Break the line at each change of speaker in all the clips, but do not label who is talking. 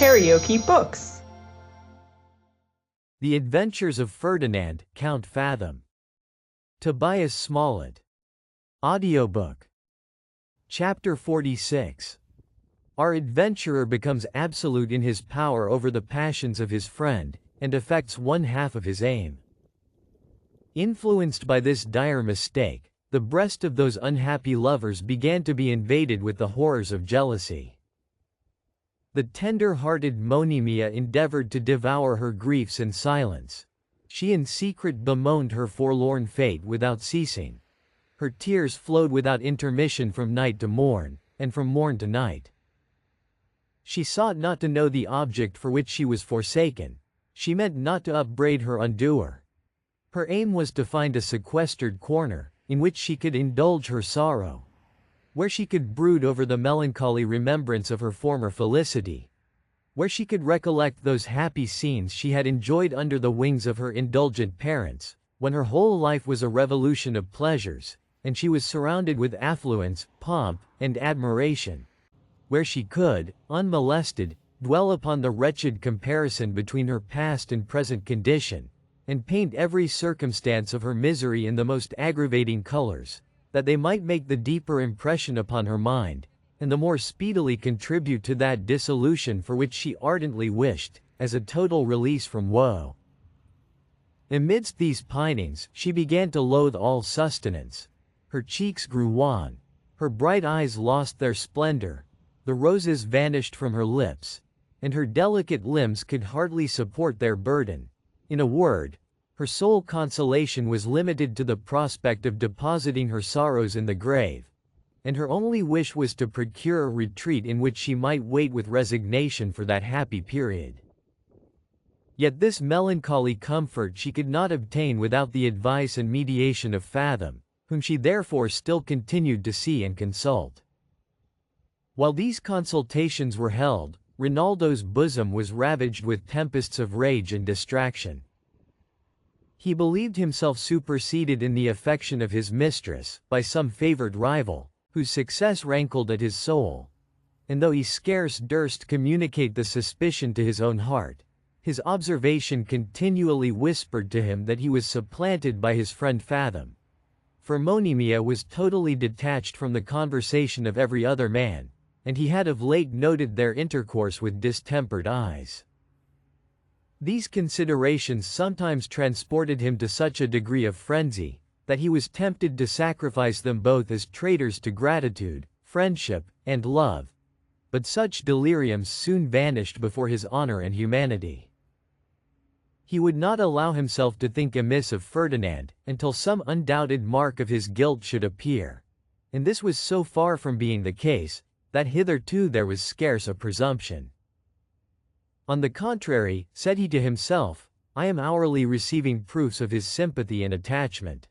KaraokeBooks.
The Adventures of Ferdinand, Count Fathom. Tobias Smollett. Audiobook. Chapter 46. Our adventurer becomes absolute in his power over the passions of his friend, and affects one half of his aim. Influenced by this dire mistake, the breast of those unhappy lovers began to be invaded with the horrors of jealousy. The tender-hearted Monimia endeavored to devour her griefs in silence. She in secret bemoaned her forlorn fate without ceasing. Her tears flowed without intermission from night to morn, and from morn to night. She sought not to know the object for which she was forsaken. She meant not to upbraid her undoer. Her aim was to find a sequestered corner, in which she could indulge her sorrow, where she could brood over the melancholy remembrance of her former felicity, where she could recollect those happy scenes she had enjoyed under the wings of her indulgent parents, when her whole life was a revolution of pleasures, and she was surrounded with affluence, pomp, and admiration, where she could, unmolested, dwell upon the wretched comparison between her past and present condition, and paint every circumstance of her misery in the most aggravating colors, that they might make the deeper impression upon her mind, and the more speedily contribute to that dissolution for which she ardently wished, as a total release from woe. Amidst these pinings, she began to loathe all sustenance. Her cheeks grew wan, her bright eyes lost their splendor, the roses vanished from her lips, and her delicate limbs could hardly support their burden. In a word, her sole consolation was limited to the prospect of depositing her sorrows in the grave, and her only wish was to procure a retreat in which she might wait with resignation for that happy period. Yet this melancholy comfort she could not obtain without the advice and mediation of Fathom, whom she therefore still continued to see and consult. While these consultations were held, Rinaldo's bosom was ravaged with tempests of rage and distraction. He believed himself superseded in the affection of his mistress by some favored rival, whose success rankled at his soul, and though he scarce durst communicate the suspicion to his own heart, his observation continually whispered to him that he was supplanted by his friend Fathom. For Monimia was totally detached from the conversation of every other man, and he had of late noted their intercourse with distempered eyes. These considerations sometimes transported him to such a degree of frenzy, that he was tempted to sacrifice them both as traitors to gratitude, friendship, and love, but such deliriums soon vanished before his honor and humanity. He would not allow himself to think amiss of Ferdinand, until some undoubted mark of his guilt should appear, and this was so far from being the case, that hitherto there was scarce a presumption. On the contrary, said he to himself, I am hourly receiving proofs of his sympathy and attachment.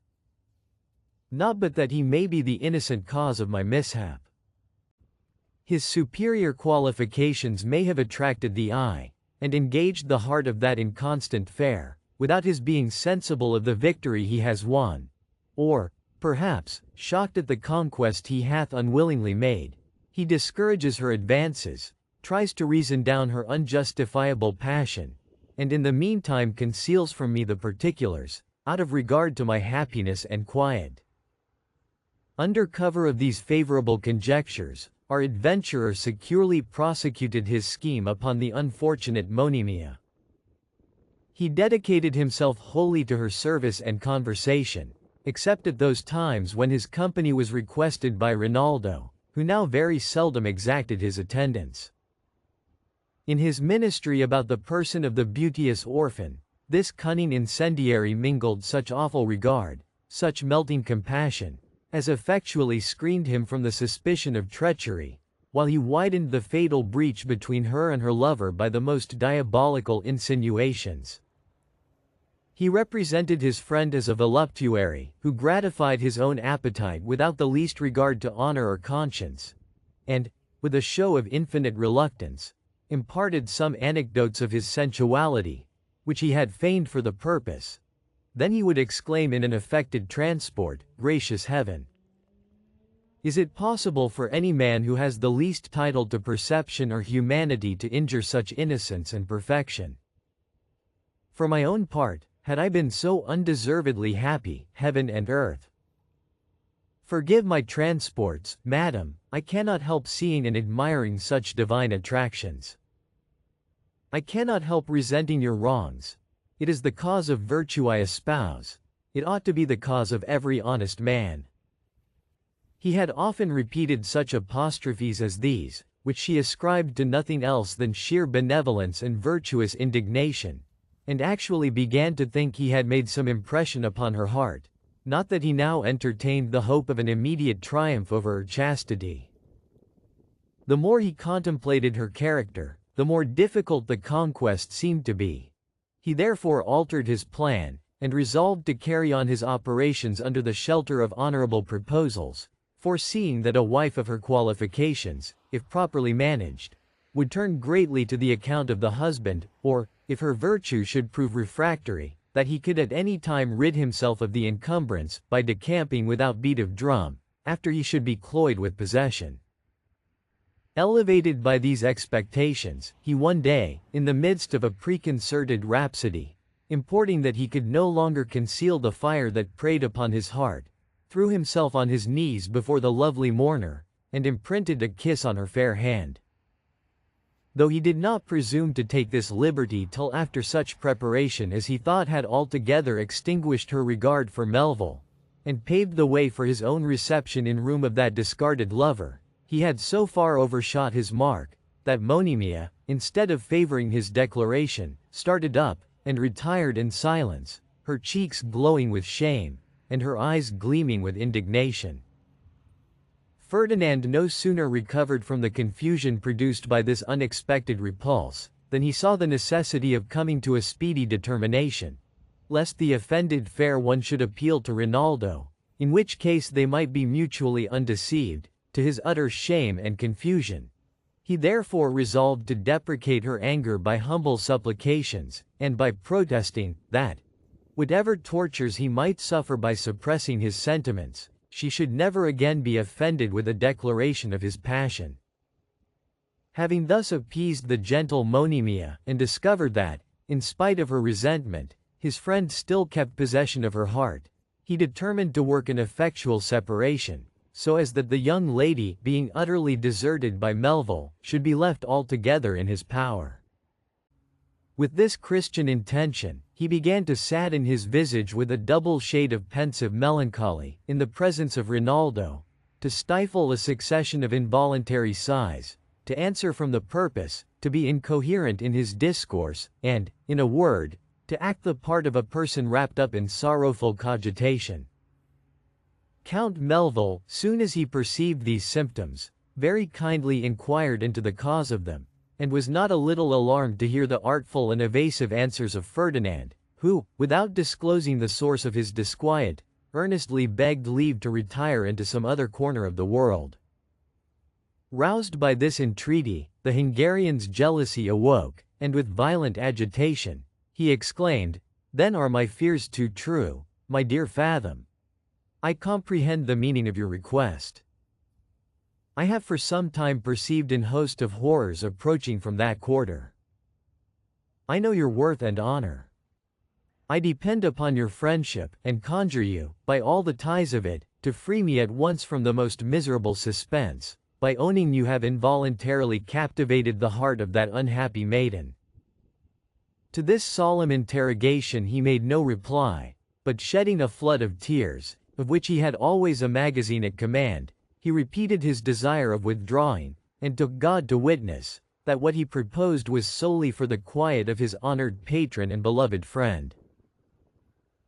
Not but that he may be the innocent cause of my mishap. His superior qualifications may have attracted the eye, and engaged the heart of that inconstant fair, without his being sensible of the victory he has won, or, perhaps, shocked at the conquest he hath unwillingly made, he discourages her advances, tries to reason down her unjustifiable passion, and in the meantime conceals from me the particulars, out of regard to my happiness and quiet. Under cover of these favorable conjectures, our adventurer securely prosecuted his scheme upon the unfortunate Monimia. He dedicated himself wholly to her service and conversation, except at those times when his company was requested by Rinaldo, who now very seldom exacted his attendance. In his ministry about the person of the beauteous orphan, this cunning incendiary mingled such awful regard, such melting compassion, as effectually screened him from the suspicion of treachery, while he widened the fatal breach between her and her lover by the most diabolical insinuations. He represented his friend as a voluptuary, who gratified his own appetite without the least regard to honor or conscience, and, with a show of infinite reluctance, imparted some anecdotes of his sensuality, which he had feigned for the purpose. Then he would exclaim in an affected transport, Gracious heaven! Is it possible for any man who has the least title to perception or humanity to injure such innocence and perfection? For my own part, had I been so undeservedly happy, heaven and earth. Forgive my transports, madam, I cannot help seeing and admiring such divine attractions. I cannot help resenting your wrongs. It is the cause of virtue I espouse. It ought to be the cause of every honest man. He had often repeated such apostrophes as these, which she ascribed to nothing else than sheer benevolence and virtuous indignation, and actually began to think he had made some impression upon her heart, not that he now entertained the hope of an immediate triumph over her chastity. The more he contemplated her character, the more difficult the conquest seemed to be. He therefore altered his plan, and resolved to carry on his operations under the shelter of honorable proposals, foreseeing that a wife of her qualifications, if properly managed, would turn greatly to the account of the husband, or, if her virtue should prove refractory, that he could at any time rid himself of the encumbrance, by decamping without beat of drum, after he should be cloyed with possession. Elevated by these expectations, he one day, in the midst of a preconcerted rhapsody, importing that he could no longer conceal the fire that preyed upon his heart, threw himself on his knees before the lovely mourner, and imprinted a kiss on her fair hand. Though he did not presume to take this liberty till after such preparation as he thought had altogether extinguished her regard for Melville, and paved the way for his own reception in room of that discarded lover, he had so far overshot his mark, that Monimia, instead of favoring his declaration, started up, and retired in silence, her cheeks glowing with shame, and her eyes gleaming with indignation. Ferdinand no sooner recovered from the confusion produced by this unexpected repulse, than he saw the necessity of coming to a speedy determination, lest the offended fair one should appeal to Rinaldo, in which case they might be mutually undeceived, to his utter shame and confusion. He therefore resolved to deprecate her anger by humble supplications, and by protesting, that, whatever tortures he might suffer by suppressing his sentiments, she should never again be offended with a declaration of his passion. Having thus appeased the gentle Monimia, and discovered that, in spite of her resentment, his friend still kept possession of her heart, he determined to work an effectual separation, so as that the young lady, being utterly deserted by Melville, should be left altogether in his power. With this Christian intention, he began to sadden his visage with a double shade of pensive melancholy, in the presence of Rinaldo, to stifle a succession of involuntary sighs, to answer from the purpose, to be incoherent in his discourse, and, in a word, to act the part of a person wrapped up in sorrowful cogitation. Count Melville, soon as he perceived these symptoms, very kindly inquired into the cause of them, and was not a little alarmed to hear the artful and evasive answers of Ferdinand, who, without disclosing the source of his disquiet, earnestly begged leave to retire into some other corner of the world. Roused by this entreaty, the Hungarian's jealousy awoke, and with violent agitation, he exclaimed, "Then are my fears too true, my dear Fathom. I comprehend the meaning of your request. I have for some time perceived an host of horrors approaching from that quarter. I know your worth and honor. I depend upon your friendship, and conjure you, by all the ties of it, to free me at once from the most miserable suspense, by owning you have involuntarily captivated the heart of that unhappy maiden." To this solemn interrogation he made no reply, but shedding a flood of tears, of which he had always a magazine at command, he repeated his desire of withdrawing, and took God to witness, that what he proposed was solely for the quiet of his honored patron and beloved friend.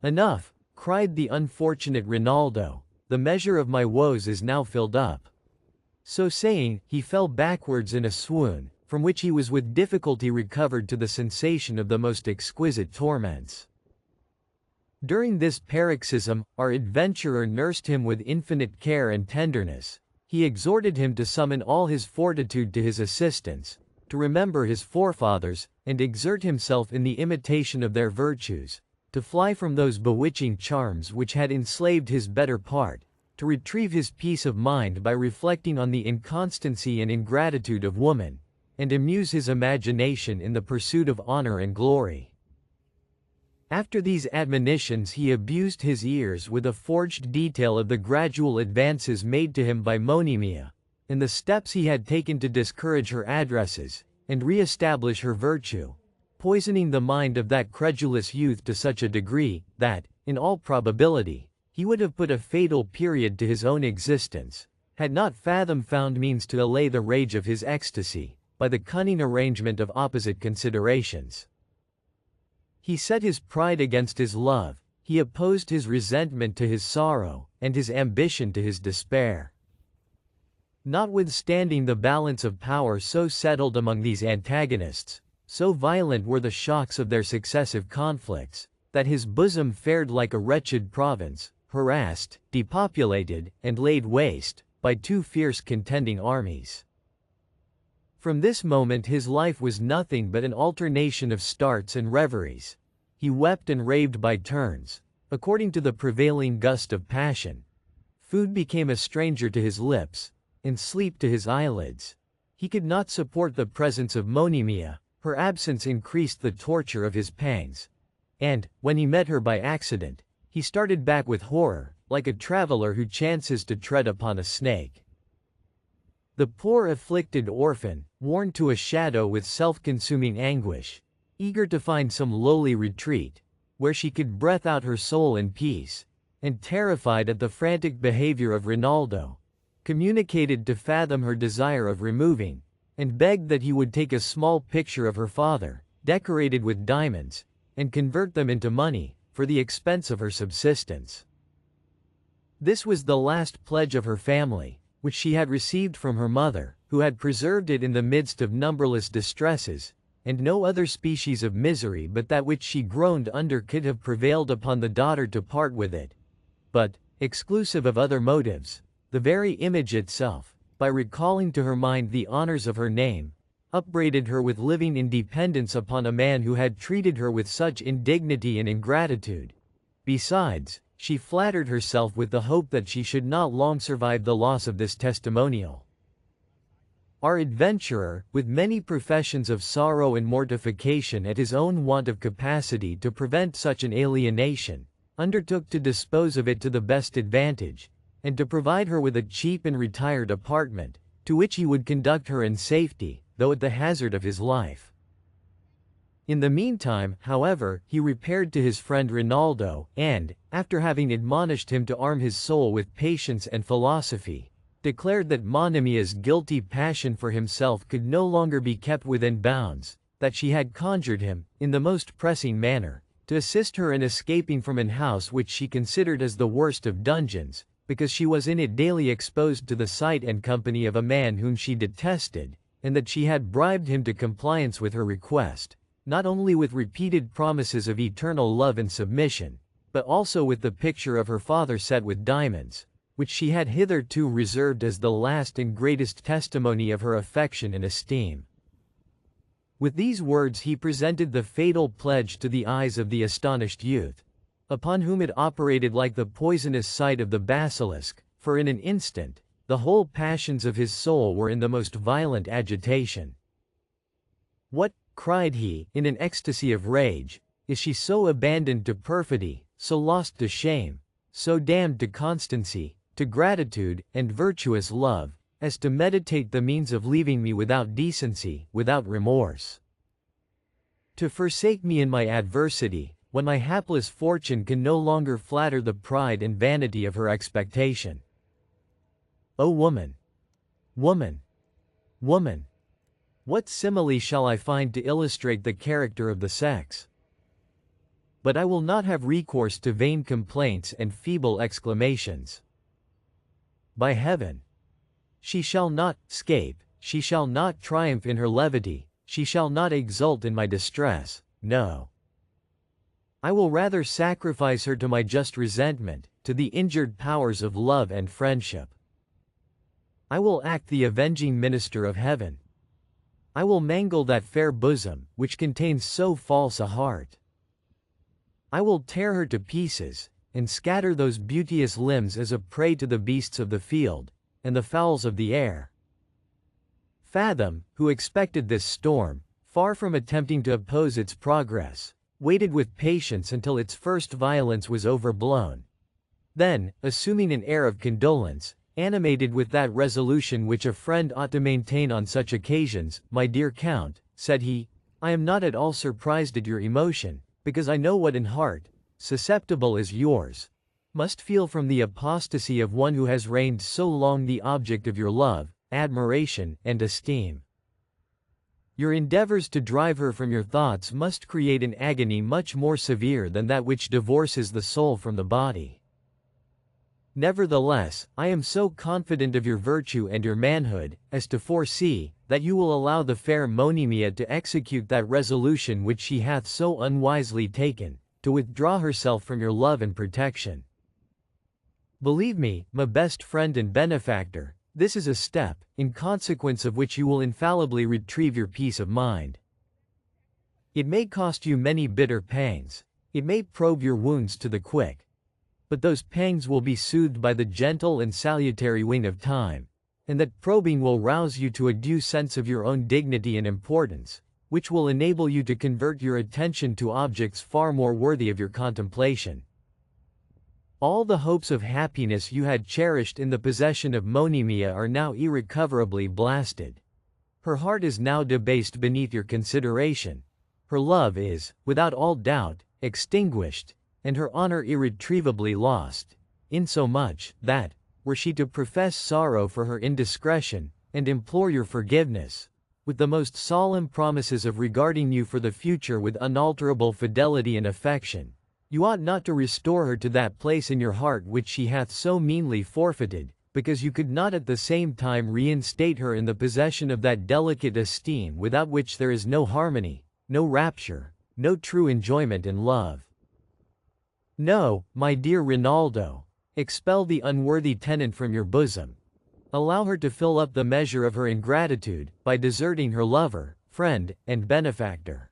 "Enough," cried the unfortunate Rinaldo, "the measure of my woes is now filled up." So saying, he fell backwards in a swoon, from which he was with difficulty recovered to the sensation of the most exquisite torments. During this paroxysm, our adventurer nursed him with infinite care and tenderness. He exhorted him to summon all his fortitude to his assistance, to remember his forefathers, and exert himself in the imitation of their virtues, to fly from those bewitching charms which had enslaved his better part, to retrieve his peace of mind by reflecting on the inconstancy and ingratitude of woman, and amuse his imagination in the pursuit of honor and glory. After these admonitions he abused his ears with a forged detail of the gradual advances made to him by Monimia, and the steps he had taken to discourage her addresses, and re-establish her virtue, poisoning the mind of that credulous youth to such a degree, that, in all probability, he would have put a fatal period to his own existence, had not Fathom found means to allay the rage of his ecstasy, by the cunning arrangement of opposite considerations. He set his pride against his love, he opposed his resentment to his sorrow, and his ambition to his despair. Notwithstanding the balance of power so settled among these antagonists, so violent were the shocks of their successive conflicts, that his bosom fared like a wretched province, harassed, depopulated, and laid waste, by two fierce contending armies. From this moment his life was nothing but an alternation of starts and reveries. He wept and raved by turns, according to the prevailing gust of passion. Food became a stranger to his lips, and sleep to his eyelids. He could not support the presence of Monimia, her absence increased the torture of his pangs. And, when he met her by accident, he started back with horror, like a traveler who chances to tread upon a snake. The poor afflicted orphan, worn to a shadow with self-consuming anguish, eager to find some lowly retreat, where she could breathe out her soul in peace, and terrified at the frantic behavior of Rinaldo, communicated to Fathom her desire of removing, and begged that he would take a small picture of her father, decorated with diamonds, and convert them into money, for the expense of her subsistence. This was the last pledge of her family, which she had received from her mother, who had preserved it in the midst of numberless distresses, and no other species of misery but that which she groaned under could have prevailed upon the daughter to part with it. But, exclusive of other motives, the very image itself, by recalling to her mind the honors of her name, upbraided her with living in dependence upon a man who had treated her with such indignity and ingratitude. Besides, she flattered herself with the hope that she should not long survive the loss of this testimonial. Our adventurer, with many professions of sorrow and mortification at his own want of capacity to prevent such an alienation, undertook to dispose of it to the best advantage, and to provide her with a cheap and retired apartment, to which he would conduct her in safety, though at the hazard of his life. In the meantime, however, he repaired to his friend Rinaldo, and, after having admonished him to arm his soul with patience and philosophy, declared that Monimia's guilty passion for himself could no longer be kept within bounds, that she had conjured him, in the most pressing manner, to assist her in escaping from an house which she considered as the worst of dungeons, because she was in it daily exposed to the sight and company of a man whom she detested, and that she had bribed him to compliance with her request, not only with repeated promises of eternal love and submission, but also with the picture of her father set with diamonds, which she had hitherto reserved as the last and greatest testimony of her affection and esteem. With these words he presented the fatal pledge to the eyes of the astonished youth, upon whom it operated like the poisonous sight of the basilisk, for in an instant, the whole passions of his soul were in the most violent agitation. "What," cried he, in an ecstasy of rage, "is she so abandoned to perfidy, so lost to shame, so damned to constancy, to gratitude, and virtuous love, as to meditate the means of leaving me without decency, without remorse? To forsake me in my adversity, when my hapless fortune can no longer flatter the pride and vanity of her expectation. O woman! Woman! Woman! What simile shall I find to illustrate the character of the sex? But I will not have recourse to vain complaints and feeble exclamations. By heaven! She shall not escape, she shall not triumph in her levity, she shall not exult in my distress, no. I will rather sacrifice her to my just resentment, to the injured powers of love and friendship. I will act the avenging minister of heaven. I will mangle that fair bosom, which contains so false a heart. I will tear her to pieces, and scatter those beauteous limbs as a prey to the beasts of the field, and the fowls of the air. Fathom, who expected this storm, far from attempting to oppose its progress, waited with patience until its first violence was overblown. Then, assuming an air of condolence, animated with that resolution which a friend ought to maintain on such occasions, "My dear Count," said he, "I am not at all surprised at your emotion, because I know what in heart, susceptible as yours, must feel from the apostasy of one who has reigned so long the object of your love, admiration, and esteem. Your endeavors to drive her from your thoughts must create an agony much more severe than that which divorces the soul from the body. Nevertheless, I am so confident of your virtue and your manhood, as to foresee, that you will allow the fair Monimia to execute that resolution which she hath so unwisely taken, to withdraw herself from your love and protection. Believe me, my best friend and benefactor, this is a step, in consequence of which you will infallibly retrieve your peace of mind. It may cost you many bitter pangs, it may probe your wounds to the quick, but those pangs will be soothed by the gentle and salutary wing of time, and that probing will rouse you to a due sense of your own dignity and importance, which will enable you to convert your attention to objects far more worthy of your contemplation. All the hopes of happiness you had cherished in the possession of Monimia are now irrecoverably blasted. Her heart is now debased beneath your consideration. Her love is, without all doubt, extinguished, and her honor irretrievably lost, insomuch that, were she to profess sorrow for her indiscretion, and implore your forgiveness, with the most solemn promises of regarding you for the future with unalterable fidelity and affection, you ought not to restore her to that place in your heart which she hath so meanly forfeited, because you could not at the same time reinstate her in the possession of that delicate esteem without which there is no harmony, no rapture, no true enjoyment in love. No, my dear Rinaldo, expel the unworthy tenant from your bosom. Allow her to fill up the measure of her ingratitude, by deserting her lover, friend, and benefactor.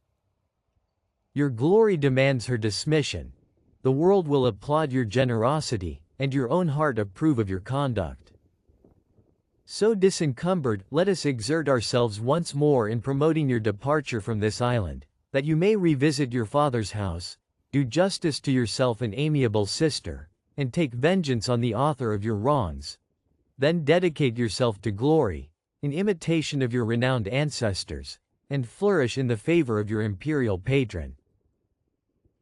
Your glory demands her dismission. The world will applaud your generosity, and your own heart approve of your conduct. So disencumbered, let us exert ourselves once more in promoting your departure from this island, that you may revisit your father's house, do justice to yourself and amiable sister, and take vengeance on the author of your wrongs. Then dedicate yourself to glory, in imitation of your renowned ancestors, and flourish in the favor of your imperial patron."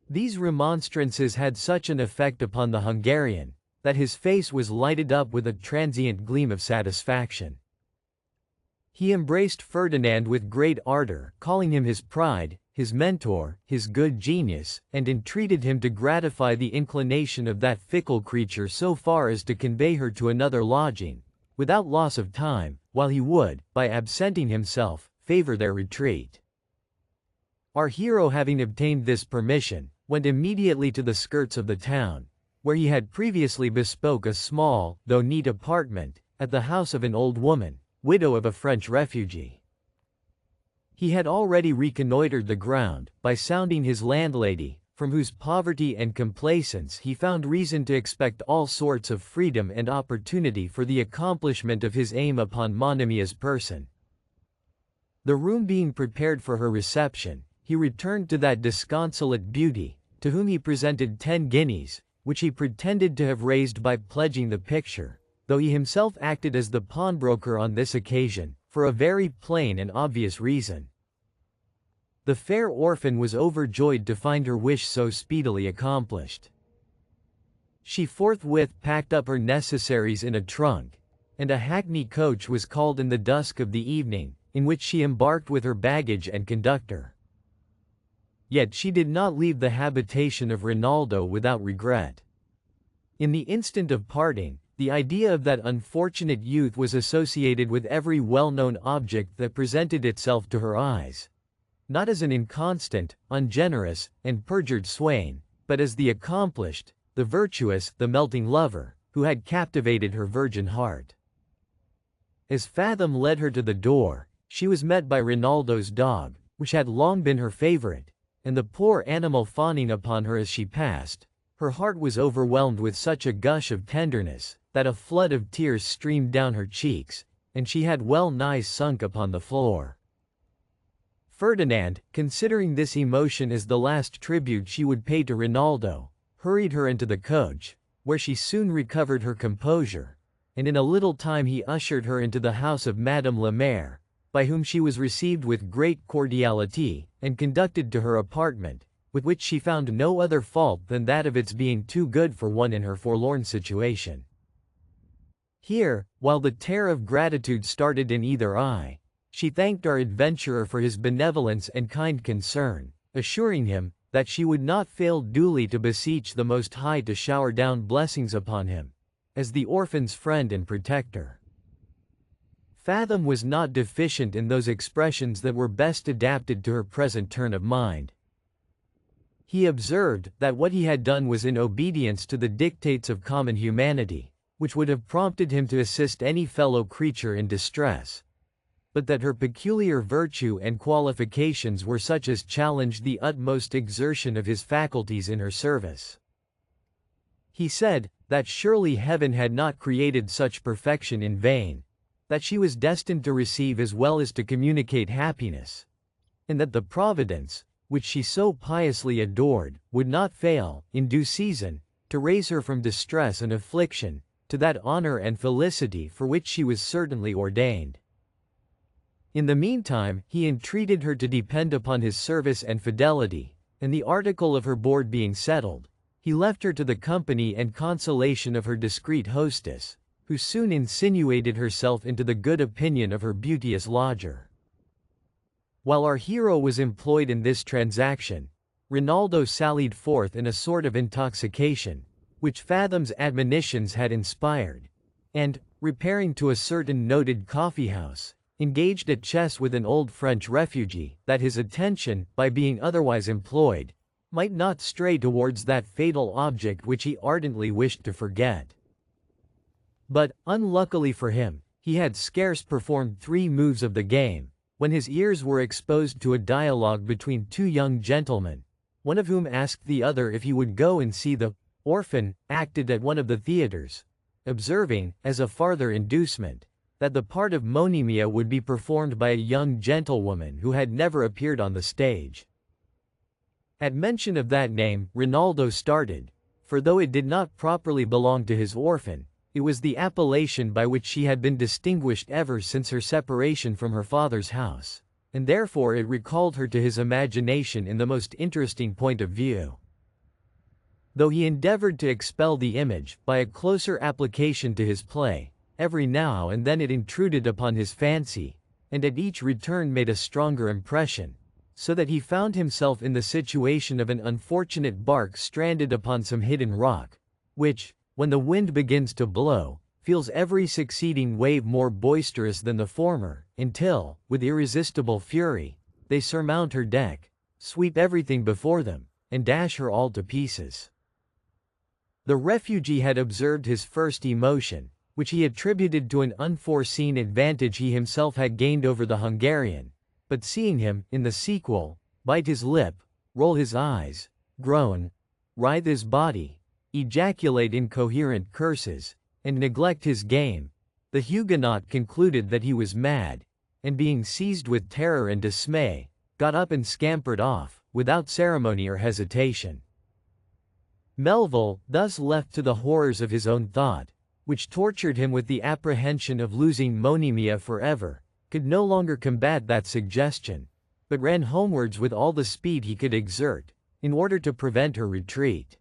These remonstrances had such an effect upon the Hungarian, that his face was lighted up with a transient gleam of satisfaction. He embraced Ferdinand with great ardor, calling him his pride, his mentor, his good genius, and entreated him to gratify the inclination of that fickle creature so far as to convey her to another lodging, without loss of time, while he would, by absenting himself, favor their retreat. Our hero, having obtained this permission, went immediately to the skirts of the town, where he had previously bespoke a small, though neat apartment, at the house of an old woman, widow of a French refugee. He had already reconnoitered the ground, by sounding his landlady, from whose poverty and complaisance he found reason to expect all sorts of freedom and opportunity for the accomplishment of his aim upon Monimia's person. The room being prepared for her reception, he returned to that disconsolate beauty, to whom he presented 10 guineas, which he pretended to have raised by pledging the picture, though he himself acted as the pawnbroker on this occasion, for a very plain and obvious reason. The fair orphan was overjoyed to find her wish so speedily accomplished. She forthwith packed up her necessaries in a trunk, and a hackney coach was called in the dusk of the evening, in which she embarked with her baggage and conductor. Yet she did not leave the habitation of Rinaldo without regret. In the instant of parting, the idea of that unfortunate youth was associated with every well-known object that presented itself to her eyes, not as an inconstant, ungenerous, and perjured swain, but as the accomplished, the virtuous, the melting lover, who had captivated her virgin heart. As Fathom led her to the door, she was met by Rinaldo's dog, which had long been her favorite, and the poor animal fawning upon her as she passed, Her heart was overwhelmed with such a gush of tenderness, that a flood of tears streamed down her cheeks, and she had well nigh sunk upon the floor. Ferdinand, considering this emotion as the last tribute she would pay to Rinaldo, hurried her into the coach, where she soon recovered her composure, and in a little time he ushered her into the house of Madame la Mère, by whom she was received with great cordiality, and conducted to her apartment, with which she found no other fault than that of its being too good for one in her forlorn situation. Here, while the tear of gratitude started in either eye, she thanked our adventurer for his benevolence and kind concern, assuring him that she would not fail duly to beseech the Most High to shower down blessings upon him, as the orphan's friend and protector. Fathom was not deficient in those expressions that were best adapted to her present turn of mind. He observed that what he had done was in obedience to the dictates of common humanity, which would have prompted him to assist any fellow creature in distress, but that her peculiar virtue and qualifications were such as challenged the utmost exertion of his faculties in her service. He said that surely heaven had not created such perfection in vain, that she was destined to receive as well as to communicate happiness, and that the Providence, which she so piously adored, would not fail, in due season, to raise her from distress and affliction, to that honor and felicity for which she was certainly ordained. In the meantime, he entreated her to depend upon his service and fidelity, and the article of her board being settled, he left her to the company and consolation of her discreet hostess, who soon insinuated herself into the good opinion of her beauteous lodger. While our hero was employed in this transaction, Rinaldo sallied forth in a sort of intoxication, which Fathom's admonitions had inspired, and, repairing to a certain noted coffee-house, engaged at chess with an old French refugee, that his attention, by being otherwise employed, might not stray towards that fatal object which he ardently wished to forget. But, unluckily for him, he had scarce performed 3 moves of the game, when his ears were exposed to a dialogue between 2 young gentlemen, one of whom asked the other if he would go and see the orphan acted at one of the theaters, observing, as a farther inducement, that the part of Monimia would be performed by a young gentlewoman who had never appeared on the stage. At mention of that name, Rinaldo started, for though it did not properly belong to his orphan, it was the appellation by which she had been distinguished ever since her separation from her father's house, and therefore it recalled her to his imagination in the most interesting point of view. Though he endeavored to expel the image, by a closer application to his play, every now and then it intruded upon his fancy, and at each return made a stronger impression, so that he found himself in the situation of an unfortunate bark stranded upon some hidden rock, which, when the wind begins to blow, feels every succeeding wave more boisterous than the former, until, with irresistible fury, they surmount her deck, sweep everything before them, and dash her all to pieces. The refugee had observed his first emotion, which he attributed to an unforeseen advantage he himself had gained over the Hungarian, but seeing him, in the sequel, bite his lip, roll his eyes, groan, writhe his body, ejaculate incoherent curses, and neglect his game, the Huguenot concluded that he was mad, and being seized with terror and dismay, got up and scampered off, without ceremony or hesitation. Melville, thus left to the horrors of his own thought, which tortured him with the apprehension of losing Monimia forever, could no longer combat that suggestion, but ran homewards with all the speed he could exert, in order to prevent her retreat.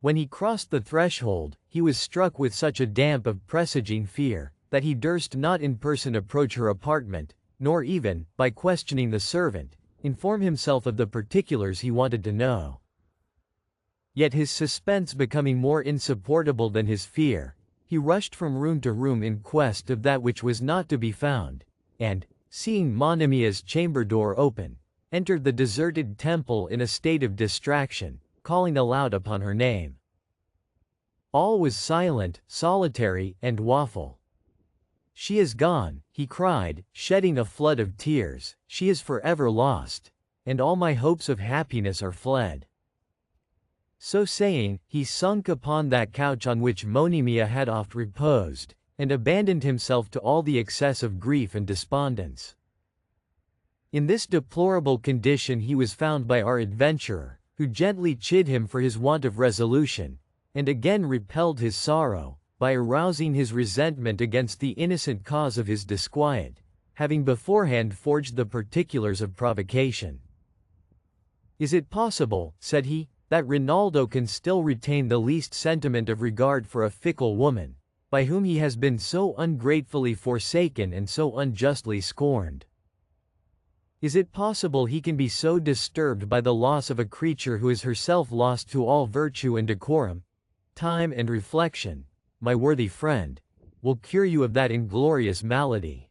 When he crossed the threshold, he was struck with such a damp of presaging fear, that he durst not in person approach her apartment, nor even, by questioning the servant, inform himself of the particulars he wanted to know. Yet his suspense becoming more insupportable than his fear, he rushed from room to room in quest of that which was not to be found, and, seeing Monimia's chamber door open, entered the deserted temple in a state of distraction, calling aloud upon her name. All was silent, solitary, and awful. "She is gone," he cried, shedding a flood of tears, "she is forever lost, and all my hopes of happiness are fled." So saying, he sunk upon that couch on which Monimia had oft reposed, and abandoned himself to all the excess of grief and despondence. In this deplorable condition he was found by our adventurer, who gently chid him for his want of resolution, and again repelled his sorrow, by arousing his resentment against the innocent cause of his disquiet, having beforehand forged the particulars of provocation. "Is it possible," said he, "that Rinaldo can still retain the least sentiment of regard for a fickle woman, by whom he has been so ungratefully forsaken and so unjustly scorned? Is it possible he can be so disturbed by the loss of a creature who is herself lost to all virtue and decorum? Time and reflection, my worthy friend, will cure you of that inglorious malady.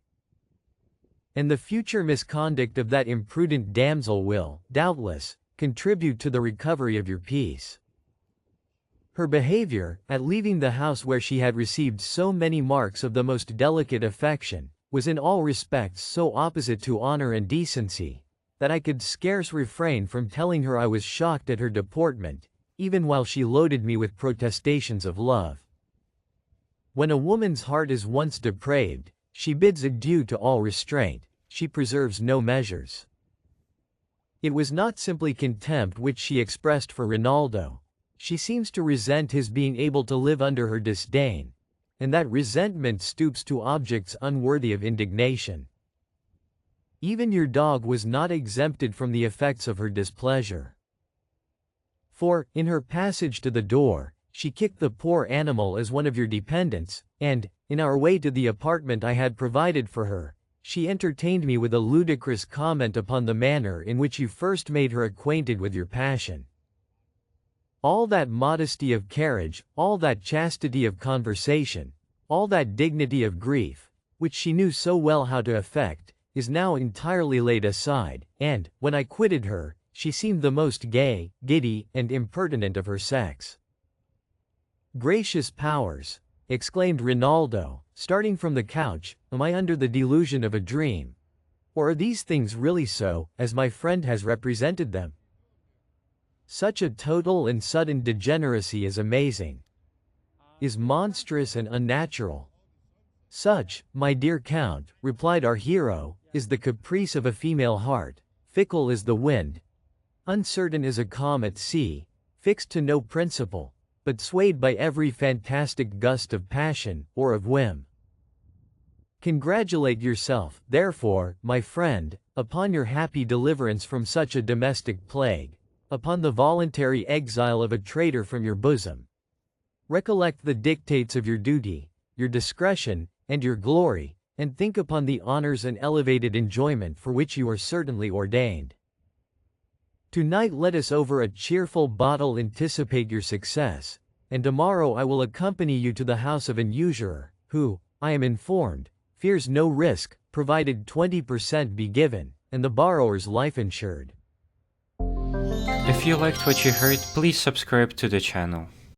And the future misconduct of that imprudent damsel will, doubtless, contribute to the recovery of your peace. Her behavior, at leaving the house where she had received so many marks of the most delicate affection, was in all respects so opposite to honor and decency, that I could scarce refrain from telling her I was shocked at her deportment, even while she loaded me with protestations of love. When a woman's heart is once depraved, she bids adieu to all restraint, she preserves no measures. It was not simply contempt which she expressed for Rinaldo. She seems to resent his being able to live under her disdain, and that resentment stoops to objects unworthy of indignation. Even your dog was not exempted from the effects of her displeasure. For, in her passage to the door, she kicked the poor animal as one of your dependents, and, in our way to the apartment I had provided for her, she entertained me with a ludicrous comment upon the manner in which you first made her acquainted with your passion. All that modesty of carriage, all that chastity of conversation, all that dignity of grief, which she knew so well how to affect, is now entirely laid aside, and, when I quitted her, she seemed the most gay, giddy, and impertinent of her sex." "Gracious powers!" exclaimed Rinaldo, starting from the couch, "am I under the delusion of a dream? Or are these things really so, as my friend has represented them? Such a total and sudden degeneracy is amazing, is monstrous and unnatural. Such, my dear Count, replied our hero, is the caprice of a female heart, fickle as the wind, uncertain as a calm at sea, fixed to no principle, but swayed by every fantastic gust of passion, or of whim. Congratulate yourself, therefore, my friend, upon your happy deliverance from such a domestic plague, upon the voluntary exile of a traitor from your bosom. Recollect the dictates of your duty, your discretion, and your glory, and think upon the honors and elevated enjoyment for which you are certainly ordained. Tonight let us over a cheerful bottle anticipate your success, and tomorrow I will accompany you to the house of an usurer, who, I am informed, fears no risk, provided 20% be given, and the borrower's life insured."
If you liked what you heard, please subscribe to the channel.